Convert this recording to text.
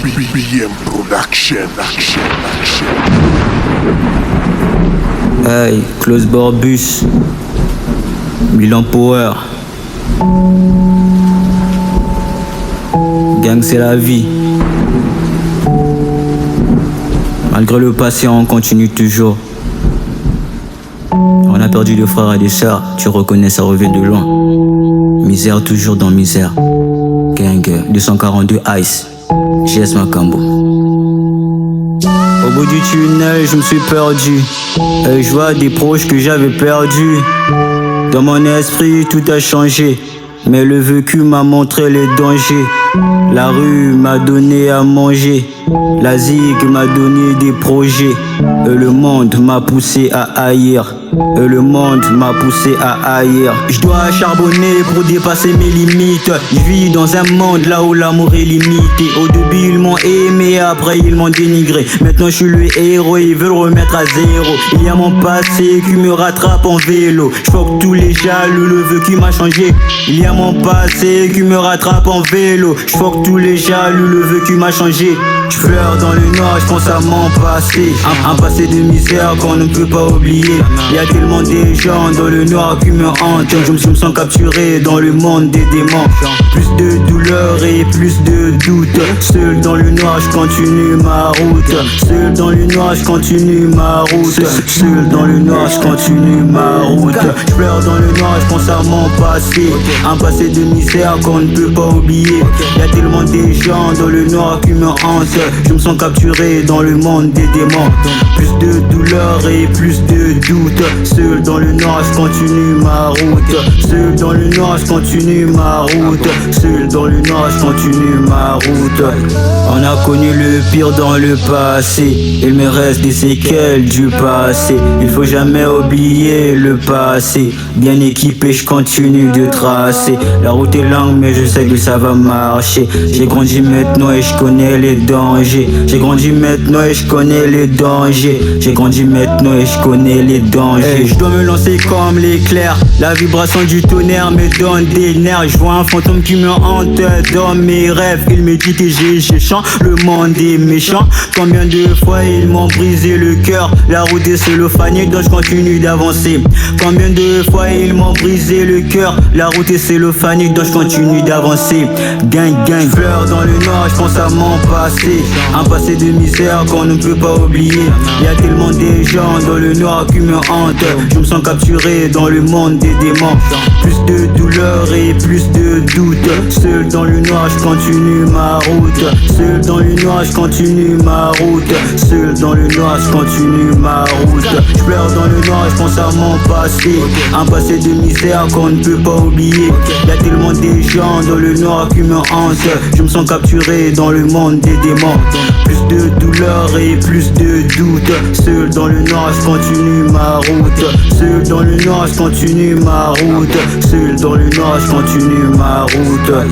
BM Production, action. Hey, Close Borbus, Milan Power. Gang, c'est la vie. Malgré le passé, on continue toujours. On a perdu des frères et des sœurs, tu reconnais, ça revient de loin. Misère toujours dans misère. Gang, 242 Ice, JS Macambo. Au bout du tunnel, je me suis perdu. Je vois des proches que j'avais perdus. Dans mon esprit, tout a changé. Mais le vécu m'a montré les dangers. La rue m'a donné à manger. La zig m'a donné des projets. Le monde m'a poussé à haïr. Le monde m'a poussé à haïr. Je dois charbonner pour dépasser mes limites. Je vis dans un monde là où l'amour est limité. Au début ils m'ont aimé, après ils m'ont dénigré. Maintenant je suis le héros, ils veulent remettre à zéro. Il y a mon passé qui me rattrape en vélo. Je fuck tous les jaloux, le vécu m'a changé. Il y a mon passé qui me rattrape en vélo. Je fuck tous les jaloux, le vécu m'a changé. Je pleure dans le noir, je pense à mon passé. Un passé de misère qu'on ne peut pas oublier. Il y a tellement de gens dans le noir qui me hantent. Je me sens capturé dans le monde des démons. Plus de douleur et plus de doute. Seul dans le noir, je continue ma route. Seul dans le noir, je continue ma route. Seul dans le noir, je continue ma route. Je pleure dans le noir, je pense à mon passé. Un passé de misère qu'on ne peut pas oublier. Il y a tellement de gens dans le noir qui me hantent. Je me sens capturé dans le monde des démons. Plus de douleur et plus de doute. Seul dans le noir, je continue ma route. Seul dans le noir, je continue ma route. Seul dans le noir, je continue ma route. On a connu le pire dans le passé. Il me reste des séquelles du passé. Il faut jamais oublier le passé. Bien équipé, je continue de tracer. La route est longue, mais je sais que ça va marcher. J'ai grandi maintenant et je connais les dangers. J'ai grandi maintenant et je connais les dangers. J'ai grandi maintenant et je connais les dangers. Je dois me lancer comme l'éclair. La vibration du tonnerre me donne des nerfs. Je vois un fantôme qui me hante dans mes rêves. Il me dit que j'ai chant, le monde est méchant. Combien de fois ils m'ont brisé le cœur. La route est cellophanique donc je continue d'avancer. Combien de fois ils m'ont brisé le cœur. La route est cellophanique donc je continue d'avancer. Gang, gang, fleurs dans le noir, je pense à mon passé. Un passé de misère qu'on ne peut pas oublier. Il y a tellement de gens dans le noir qui me hantent. Je me sens capturé dans le monde des démons. Plus de douleur et plus de doute. Seul dans le noir, je continue ma route. Seul dans le noir, je continue ma route. Seul dans le noir, je continue ma route. Je pleure dans le noir, je pense à mon passé. Un passé de misère qu'on ne peut pas oublier. Il y a tellement de gens dans le noir qui me hantent. Je me sens capturé dans le monde des démons. Plus de douleur et plus de doute. Seul dans le noir, je continue ma route. Seul dans le noir, je continue ma route. Seul dans le noir, je continue ma route.